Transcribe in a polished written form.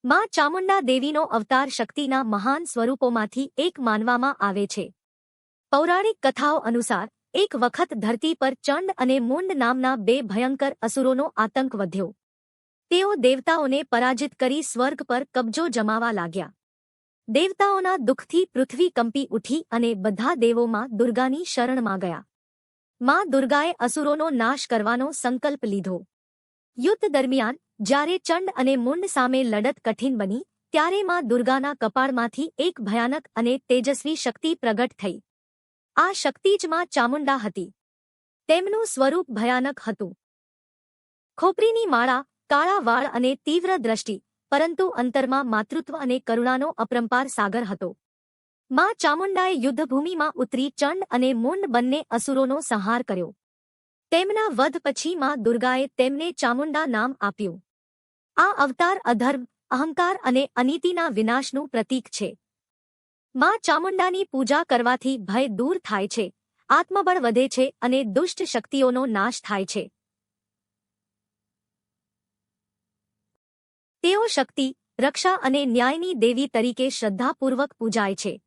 માં ચામુંડા દેવીનો અવતાર શક્તિના મહાન સ્વરૂપોમાંથી એક માનવામાં આવે છે. પૌરાણિક કથાઓ અનુસાર એક વખત ધરતી પર ચંડ અને મુંડ નામના બે ભયંકર અસુરોનો આતંક વધ્યો. તેઓ દેવતાઓને પરાજિત કરી સ્વર્ગ પર કબજો જમાવા લાગ્યા. દેવતાઓના દુઃખથી પૃથ્વી કંપી ઉઠી અને બધા દેવો માં દુર્ગાની શરણમાં ગયા. માં દુર્ગાએ અસુરોનો નાશ કરવાનો સંકલ્પ લીધો. યુદ્ધ દરમિયાન જ્યારે ચંડ અને મુંડ સામે લડત કઠિન બની, ત્યારે માં દુર્ગાના કપાળમાંથી એક ભયાનક અને તેજસ્વી શક્તિ પ્રગટ થઈ. આ શક્તિ જ માં ચામુંડા હતી. તેમનું સ્વરૂપ ભયાનક હતું. ખોપરીની માળા, કાળા વાળ અને તીવ્ર દ્રષ્ટિ, પરંતુ અંતરમાં માતૃત્વ અને કરુણાનો અપરંપાર સાગર હતો. માં ચામુંડાએ યુદ્ધભૂમિમાં ઉતરી ચંડ અને મુંડ બંને અસુરોનો સંહાર કર્યો. તેમના વધ પછી માં દુર્ગાએ તેમને ચામુંડા નામ આપ્યું. આ અવતાર અધર્મ, અહંકાર અને અનીતિના વિનાશનું પ્રતીક છે. માં ચામુંડાની પૂજા કરવાથી ભય દૂર થાય છે, આત્મબળ વધે છે અને દુષ્ટ શક્તિઓનો નાશ થાય છે. તેઓ શક્તિ, રક્ષા અને ન્યાયની દેવી તરીકે શ્રદ્ધાપૂર્વક પૂજાય છે.